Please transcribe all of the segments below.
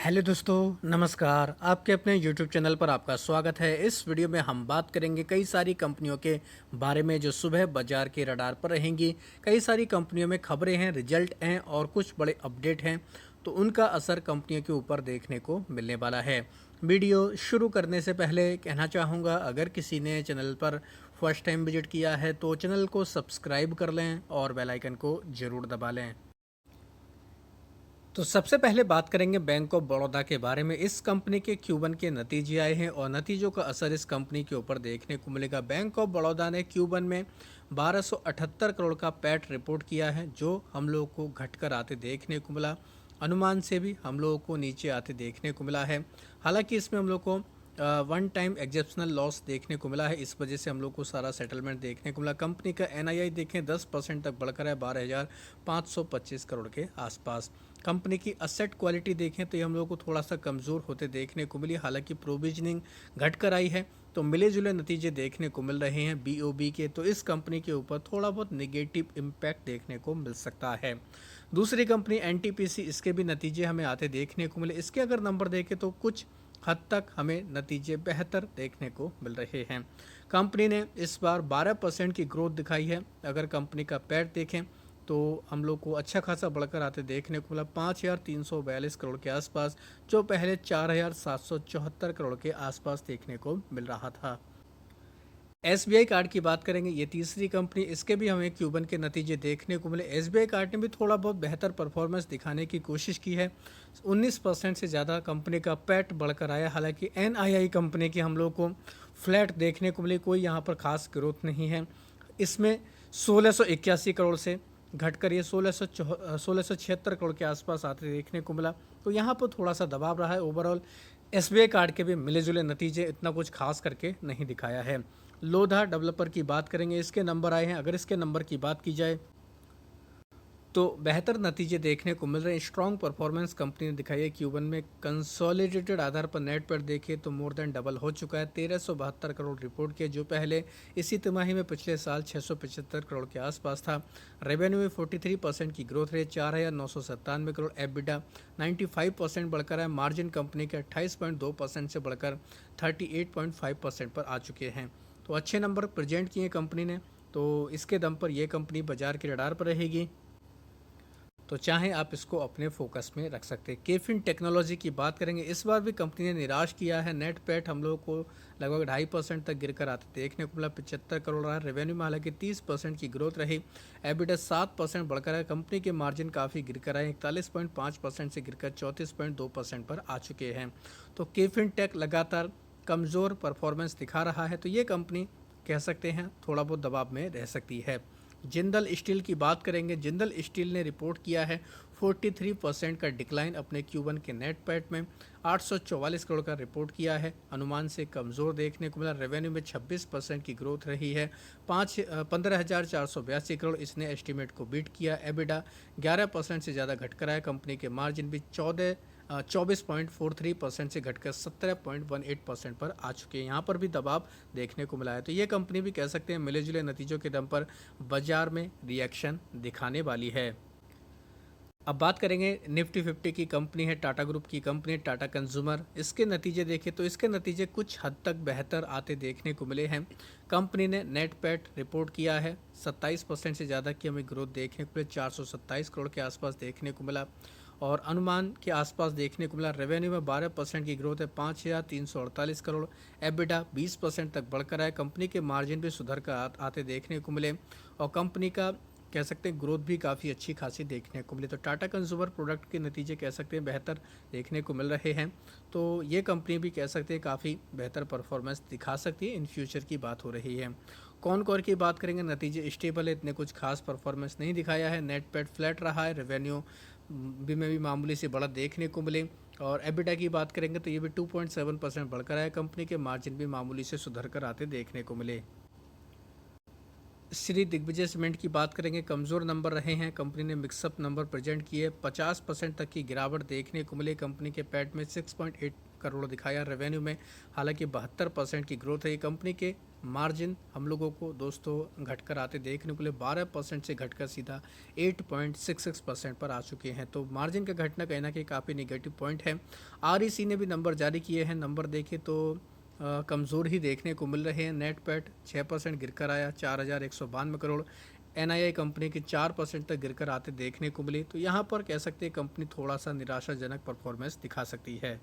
Hello दोस्तों, नमस्कार। आपके अपने यूट्यूब चैनल पर आपका स्वागत है। इस वीडियो में हम बात करेंगे कई सारी कंपनियों के बारे में जो सुबह बाजार के रडार पर रहेंगी। कई सारी कंपनियों में खबरें हैं, रिजल्ट हैं और कुछ बड़े अपडेट हैं, तो उनका असर कंपनियों के ऊपर देखने को मिलने वाला है। वीडियो शुरू करने से पहले कहना चाहूँगा, अगर किसी ने चैनल पर फर्स्ट टाइम विजिट किया है तो चैनल को सब्सक्राइब कर लें और बेल आइकन को ज़रूर दबा लें। तो सबसे पहले बात करेंगे बैंक ऑफ बड़ौदा के बारे में। इस कंपनी के Q1 के नतीजे आए हैं और नतीजों का असर इस कंपनी के ऊपर देखने को मिलेगा। बैंक ऑफ बड़ौदा ने Q1 में 1278 करोड़ का पैट रिपोर्ट किया है, जो हम लोगों को घटकर आते देखने को मिला। अनुमान से भी हम लोगों को नीचे आते देखने को मिला है। हालांकि इसमें हम लोग को वन टाइम एग्जेप्शनल लॉस देखने को मिला है, इस वजह से हम लोग को सारा सेटलमेंट देखने को मिला। कंपनी का NII देखें 10% तक बढ़कर है 12,525 करोड़ के आसपास। कंपनी की असेट क्वालिटी देखें तो ये हम लोग को थोड़ा सा कमज़ोर होते देखने को मिली। हालांकि प्रोविजनिंग घट कर आई है, तो मिले जुले नतीजे देखने को मिल रहे हैं BOB के, तो इस कंपनी के ऊपर थोड़ा बहुत नेगेटिव इम्पैक्ट देखने को मिल सकता है। दूसरी कंपनी NTPC, इसके भी नतीजे हमें आते देखने को मिले। इसके अगर नंबर देखें तो कुछ हद तक हमें नतीजे बेहतर देखने को मिल रहे हैं। कंपनी ने इस बार 12% की ग्रोथ दिखाई है। अगर कंपनी का पैट देखें तो हम लोग को अच्छा खासा बढ़कर आते देखने को मिला 5,342 करोड़ के आसपास, जो पहले 4,774 करोड़ के आसपास देखने को मिल रहा था। SBI कार्ड की बात करेंगे, ये तीसरी कंपनी, इसके भी हमें Q1 के नतीजे देखने को मिले। SBI कार्ड ने भी थोड़ा बहुत बेहतर परफॉर्मेंस दिखाने की कोशिश की है। 19% से ज़्यादा कंपनी का पैट बढ़कर आया। हालांकि NII कंपनी की हम लोग को फ्लैट देखने को मिली, कोई यहाँ पर खास ग्रोथ नहीं है। इसमें 1681 करोड़ से घटकर ये 1676 करोड़ के आसपास आते देखने को मिला, तो यहाँ पर थोड़ा सा दबाव रहा है। ओवरऑल SBI कार्ड के भी मिले जुले नतीजे इतना कुछ खास करके नहीं दिखाया है। लोधा डेवलपर की बात करेंगे, इसके नंबर आए हैं। अगर इसके नंबर की बात की जाए तो बेहतर नतीजे देखने को मिल रहे हैं। स्ट्रॉन्ग परफॉर्मेंस कंपनी ने दिखाई है Q1 में। कंसोलिडेटेड आधार पर नेट पर देखें तो मोर देन डबल हो चुका है। 1372 करोड़ रिपोर्ट किया, जो पहले इसी तिमाही में पिछले साल 675 करोड़ के आसपास था। रेवेन्यू में 43% की ग्रोथ रही, 4,997 करोड़। एबिडा 95% बढ़कर है। मार्जिन कंपनी के 28.2% से बढ़कर 38.5% पर आ चुके हैं। तो अच्छे नंबर प्रेजेंट किए कंपनी ने, तो इसके दम पर यह कंपनी बाजार के रडार पर रहेगी, तो चाहे आप इसको अपने फोकस में रख सकते हैं। केफिन टेक्नोलॉजी की बात करेंगे, इस बार भी कंपनी ने निराश किया है। नेट पैट हम लोगों को लगभग 2.5% तक गिरकर आते देखने को मिला, 75 करोड़ रहा। रेवेन्यू में हालांकि 30% की ग्रोथ रही। एबिटा 7% बढ़कर है। कंपनी के मार्जिन काफ़ी गिरकर आए, 41.5% से गिरकर 34.2% पर आ चुके हैं। तो केफिन टेक लगातार कमज़ोर परफॉर्मेंस दिखा रहा है, तो ये कंपनी कह सकते हैं थोड़ा बहुत दबाव में रह सकती है। जिंदल स्टील की बात करेंगे, जिंदल स्टील ने रिपोर्ट किया है 43% का डिक्लाइन अपने Q1 के नेट पैट में। 844 करोड़ का रिपोर्ट किया है, अनुमान से कमज़ोर देखने को मिला। रेवेन्यू में 26% की ग्रोथ रही है, 15,482 करोड़ इसने एस्टीमेट को बीट किया। एबिडा 11% से ज़्यादा घटकर आया। कंपनी के मार्जिन भी 24.43% से घटकर 17.18% पर आ चुके हैं। यहाँ पर भी दबाव देखने को मिला है, तो ये कंपनी भी कह सकते हैं मिले जुले नतीजों के दम पर बाजार में रिएक्शन दिखाने वाली है। अब बात करेंगे निफ्टी 50 की कंपनी है, टाटा ग्रुप की कंपनी टाटा कंज्यूमर। इसके नतीजे देखें तो इसके नतीजे कुछ हद तक बेहतर आते देखने को मिले हैं। कंपनी ने नेट पैट रिपोर्ट किया है, 27% से ज़्यादा की हमें ग्रोथ देखने को मिले, 427 करोड़ के आसपास देखने को मिला और अनुमान के आसपास देखने को मिला। रेवेन्यू में 12% की ग्रोथ है, 5,348 करोड़। एबिडा 20% तक बढ़कर आए। कंपनी के मार्जिन भी सुधर कर आते देखने को मिले और कंपनी का कह सकते हैं ग्रोथ भी काफ़ी अच्छी खासी देखने को मिली। तो टाटा कंज्यूमर प्रोडक्ट के नतीजे कह सकते हैं बेहतर देखने को मिल रहे हैं, तो ये कंपनी भी कह सकते हैं काफ़ी बेहतर परफॉर्मेंस दिखा सकती है। इन फ्यूचर की बात हो रही है। कॉनकोर की बात करेंगे, नतीजे स्टेबल है, इतने कुछ खास परफॉर्मेंस नहीं दिखाया है। नेट पैट फ्लैट रहा है। रेवेन्यू भी में भी मामूली से बढ़त देखने को मिले और एबिटा की बात करेंगे तो ये भी 2.7% बढ़कर आया। कंपनी के मार्जिन भी मामूली से सुधर कर आते देखने को मिले। श्री दिग्विजय सीमेंट की बात करेंगे, कमज़ोर नंबर रहे हैं। कंपनी ने मिक्सअप नंबर प्रेजेंट किए, 50% तक की गिरावट देखने को मिली। कंपनी के पैट में 6.8 करोड़ दिखाया, रेवेन्यू में हालांकि 72% की ग्रोथ है। ये कंपनी के मार्जिन हम लोगों को दोस्तों घटकर आते देखने को मिले, 12% से घटकर सीधा 8.66% पर आ चुके हैं। तो मार्जिन का घटना कहीं ना कहीं काफ़ी निगेटिव पॉइंट है। आरईसी ने भी नंबर जारी किए हैं, नंबर देखें तो कमज़ोर ही देखने को मिल रहे हैं। नेट पैट 6% गिरकर आया, 4,192 करोड़। एनआईआई कंपनी की 4% तक गिरकर आते देखने को मिली। तो यहाँ पर कह सकते हैं कंपनी थोड़ा सा निराशाजनक परफॉर्मेंस दिखा सकती है।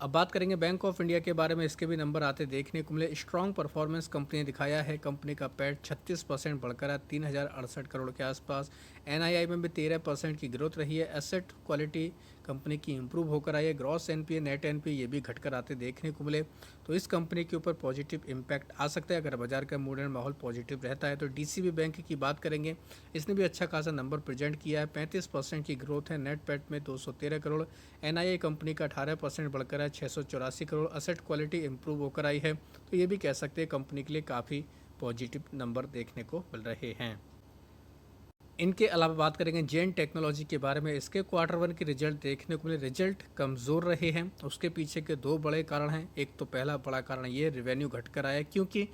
अब बात करेंगे बैंक ऑफ इंडिया के बारे में, इसके भी नंबर आते देखने को मिले। स्ट्रॉन्ग परफॉर्मेंस कंपनी ने दिखाया है। कंपनी का पैट 36% बढ़कर है, 3,068 करोड़ के आसपास। एनआईआई में भी 13% की ग्रोथ रही है। एसेट क्वालिटी कंपनी की इंप्रूव होकर आई है। ग्रॉस एनपीए, नेट एनपीए ये भी घटकर आते देखने को मिले। तो इस कंपनी के ऊपर पॉजिटिव इम्पैक्ट आ सकता है अगर बाजार का मूड एंड माहौल पॉजिटिव रहता है। तो डीसीबी बैंक की बात करेंगे, इसने भी अच्छा खासा नंबर प्रेजेंट किया है, 35% की ग्रोथ है। नेट पैट में 213 करोड़। एनआईआई कंपनी का 18% बढ़कर है, 684 करोड़। असेट क्वालिटी इंप्रूव होकर आई है। तो ये भी कह सकते हैं कंपनी के लिए काफ़ी पॉजिटिव नंबर देखने को मिल रहे हैं। इनके अलावा बात करेंगे जेन टेक्नोलॉजी के बारे में, इसके Q1 के रिजल्ट देखने को मिले। रिजल्ट कमज़ोर रहे हैं, उसके पीछे के दो बड़े कारण हैं। एक तो पहला बड़ा कारण ये रेवेन्यू घटकर आया, क्योंकि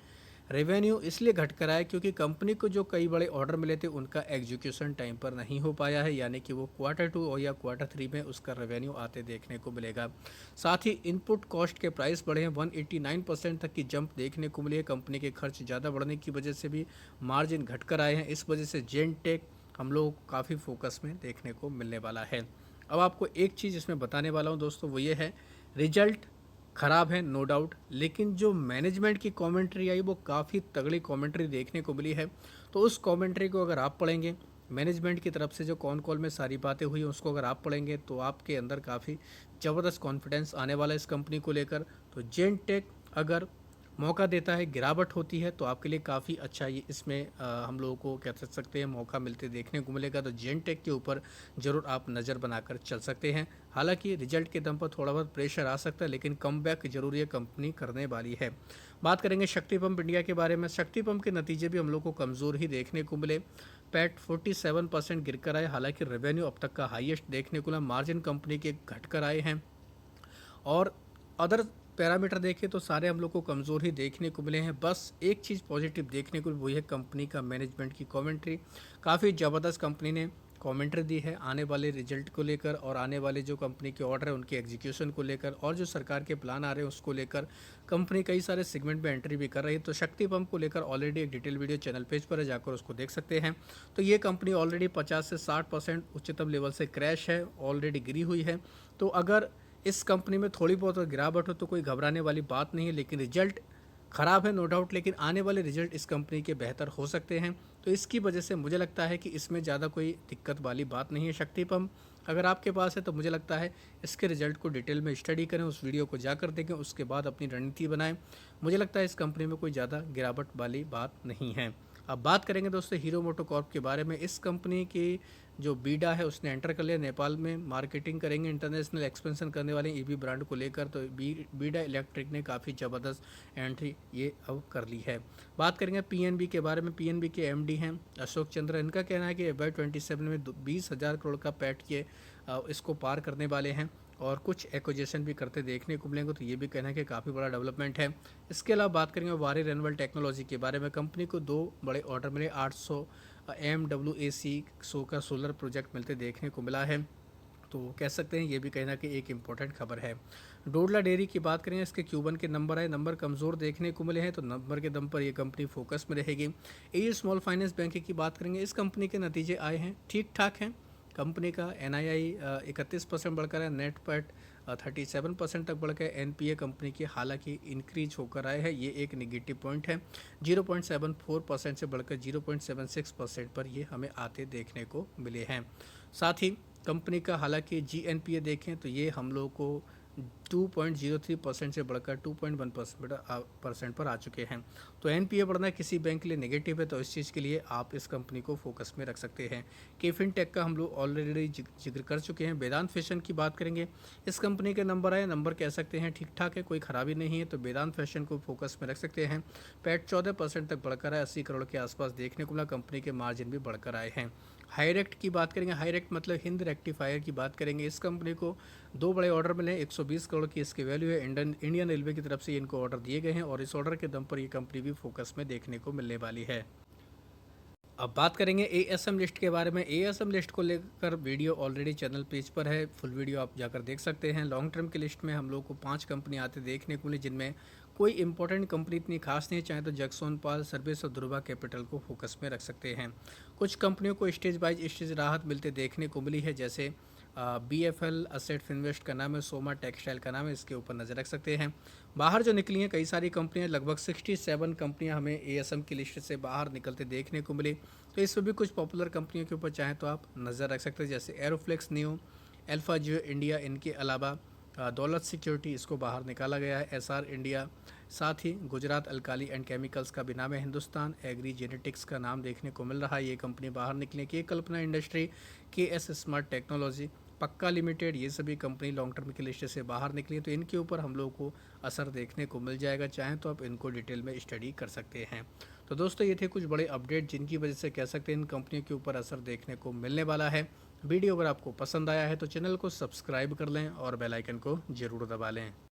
रेवेन्यू इसलिए घटकर आया क्योंकि कंपनी को जो कई बड़े ऑर्डर मिले थे उनका एग्जीक्यूशन टाइम पर नहीं हो पाया है, यानी कि वो Q2 और या Q3 में उसका रेवेन्यू आते देखने को मिलेगा। साथ ही इनपुट कॉस्ट के प्राइस बढ़े हैं, 189% तक की जंप देखने को मिली है। कंपनी के खर्च ज़्यादा बढ़ने की वजह से भी मार्जिन घटकर आए हैं। इस वजह से जेन टेक हम लोग काफ़ी फोकस में देखने को मिलने वाला है। अब आपको एक चीज़ इसमें बताने वाला हूँ दोस्तों, वो ये है रिजल्ट ख़राब है नो डाउट, लेकिन जो मैनेजमेंट की कमेंट्री आई वो काफ़ी तगड़ी कमेंट्री देखने को मिली है। तो उस कमेंट्री को अगर आप पढ़ेंगे, मैनेजमेंट की तरफ से जो कॉन कॉल में सारी बातें हुई उसको अगर आप पढ़ेंगे तो आपके अंदर काफ़ी ज़बरदस्त कॉन्फिडेंस आने वाला है इस कंपनी को लेकर। तो जेन टेक अगर मौका देता है, गिरावट होती है, तो आपके लिए काफ़ी अच्छा ये इसमें हम लोगों को कह सकते हैं मौका मिलते देखने को मिलेगा। तो जेन टेक के ऊपर ज़रूर आप नज़र बनाकर चल सकते हैं। हालांकि रिजल्ट के दम पर थोड़ा बहुत प्रेशर आ सकता है, लेकिन कम बैक जरूर ये कंपनी करने वाली है। बात करेंगे शक्ति पंप इंडिया के बारे में। शक्ति पंप के नतीजे भी हम लोग को कमज़ोर ही देखने को मिले। पैट 47% गिर कर आए, हालांकि रेवेन्यू अब तक का हाईएस्ट देखने को मिला। मार्जिन कंपनी के घट कर आए हैं और अदर पैरामीटर देखें तो सारे हम लोग को कमज़ोर ही देखने को मिले हैं। बस एक चीज़ पॉजिटिव देखने को वही है कंपनी का मैनेजमेंट की कमेंट्री। काफ़ी ज़बरदस्त कंपनी ने कमेंट्री दी है आने वाले रिजल्ट को लेकर और आने वाले जो कंपनी के ऑर्डर है उनके एग्जीक्यूशन को लेकर और जो सरकार के प्लान आ रहे हैं उसको लेकर कंपनी कई सारे सेगमेंट में एंट्री भी कर रही है। तो शक्ति पंप को लेकर ऑलरेडी एक डिटेल वीडियो चैनल पेज पर है, जाकर उसको देख सकते हैं। तो ये कंपनी ऑलरेडी 50 से 60% उच्चतम लेवल से क्रैश है, ऑलरेडी गिरी हुई है। तो अगर इस कंपनी में थोड़ी बहुत गिरावट हो तो कोई घबराने वाली बात नहीं है, लेकिन रिजल्ट ख़राब है नो डाउट, लेकिन आने वाले रिजल्ट इस कंपनी के बेहतर हो सकते हैं। तो इसकी वजह से मुझे लगता है कि इसमें ज़्यादा कोई दिक्कत वाली बात नहीं है। शक्ति पंप अगर आपके पास है तो मुझे लगता है इसके रिजल्ट को डिटेल में स्टडी करें, उस वीडियो को जाकर देखें, उसके बाद अपनी रणनीति बनाएं। मुझे लगता है इस कंपनी में कोई ज़्यादा गिरावट वाली बात नहीं है। अब बात करेंगे दोस्तों हीरो मोटोकॉर्प के बारे में। इस कंपनी की जो बीडा है उसने एंटर कर लिया नेपाल में, मार्केटिंग करेंगे, इंटरनेशनल एक्सपेंशन करने वाले ईवी ब्रांड को लेकर। तो बीडा इलेक्ट्रिक ने काफ़ी ज़बरदस्त एंट्री ये अब कर ली है। बात करेंगे पीएनबी के बारे में। पीएनबी के एमडी हैं अशोक चंद्र। इनका कहना है कि FY27 में 20,000 करोड़ का पैट किए इसको पार करने वाले हैं और कुछ एक्विजिशन भी करते देखने को मिलेंगे। तो ये भी कहना है कि काफ़ी बड़ा डेवलपमेंट है। इसके अलावा बात करेंगे वारी रेनवल टेक्नोलॉजी के बारे में। कंपनी को दो बड़े ऑर्डर मिले, 800 MWAC 100 का सोलर प्रोजेक्ट मिलते देखने को मिला है। तो कह सकते हैं ये भी कहना कि एक इम्पोर्टेंट खबर है। डोडला डेयरी की बात करें, इसके Q1 के नंबर आए, नंबर कमज़ोर देखने को मिले हैं, तो नंबर के दम पर ये कंपनी फोकस में रहेगी। ए स्मॉल फाइनेंस बैंक की बात करेंगे, इस कंपनी के नतीजे आए हैं, ठीक ठाक हैं। कंपनी का NII 31% बढ़कर है, नेट पैट 37% तक बढ़ गए। NPA कंपनी की हालांकि इंक्रीज होकर आए हैं, ये एक निगेटिव पॉइंट है। 0.74% से बढ़कर 0.76% पर ये हमें आते देखने को मिले हैं। साथ ही कंपनी का हालांकि GNPA देखें तो ये हम लोग को 2.03% से बढ़कर 2.1% पर आ चुके हैं। तो एनपीए बढ़ना किसी बैंक के लिए नेगेटिव है, तो इस चीज़ के लिए आप इस कंपनी को फोकस में रख सकते हैं। केफिन टेक का हम लोग ऑलरेडी जिक्र कर चुके हैं। वेदांत फैशन की बात करेंगे, इस कंपनी के नंबर कह सकते हैं ठीक ठाक है, कोई खराबी नहीं है, तो वेदांत फैशन को फोकस में रख सकते हैं। पैट 14% तक बढ़कर आए, 80 करोड़ के आसपास देखने को मिला। कंपनी के मार्जिन भी बढ़कर आए हैं। हाईरेक्ट की बात करेंगे, हाईरेक्ट मतलब हिंद रेक्टिफायर की बात करेंगे, इस कंपनी को 2 बड़े ऑर्डर मिले, 120 करोड़ की इसकी वैल्यू है। इंडियन रेलवे की तरफ से इनको ऑर्डर दिए गए हैं और इस ऑर्डर के दम पर ये कंपनी भी फोकस में देखने को मिलने वाली है। अब बात करेंगे एएसएम लिस्ट के बारे में। एएसएम लिस्ट को लेकर वीडियो ऑलरेडी चैनल पेज पर है, फुल वीडियो आप जाकर देख सकते हैं। लॉन्ग टर्म की लिस्ट में हम लोग को 5 कंपनी आते देखने को मिली, जिनमें कोई इंपॉर्टेंट कंपनी इतनी खास नहीं, चाहे तो जैक्सन पाल सर्विस और ध्रुवा कैपिटल को फोकस में रख सकते हैं। कुछ कंपनियों को स्टेज बाय स्टेज राहत मिलते देखने को मिली है, जैसे बीएफएल असेट फिनवेस्ट का नाम है, सोमा टेक्सटाइल का नाम है, इसके ऊपर नज़र रख सकते हैं। बाहर जो निकली हैं कई सारी कंपनियां, लगभग 67 कंपनियां हमें एएसएम की लिस्ट से बाहर निकलते देखने को मिली। तो इसमें भी कुछ पॉपुलर कंपनियों के ऊपर चाहें तो आप नज़र रख सकते हैं, जैसे एरोफ्लेक्स, न्यू, अल्फा जियो इंडिया। इनके अलावा दौलत सिक्योरिटी, इसको बाहर निकाला गया है। एसआर इंडिया, साथ ही गुजरात अल्काली एंड केमिकल्स का भी नाम है। हिंदुस्तान एग्री जेनेटिक्स का नाम देखने को मिल रहा है, ये कंपनी बाहर निकले। के कल्पना इंडस्ट्री, के एस स्मार्ट टेक्नोलॉजी, पक्का लिमिटेड, ये सभी कंपनी लॉन्ग टर्म की लिस्ट से बाहर निकली है, तो इनके ऊपर हम लोग को असर देखने को मिल जाएगा। चाहें तो आप इनको डिटेल में स्टडी कर सकते हैं। तो दोस्तों ये थे कुछ बड़े अपडेट जिनकी वजह से कह सकते हैं इन कंपनियों के ऊपर असर देखने को मिलने वाला है। वीडियो अगर आपको पसंद आया है तो चैनल को सब्सक्राइब कर लें और बेल आइकन को ज़रूर दबा लें।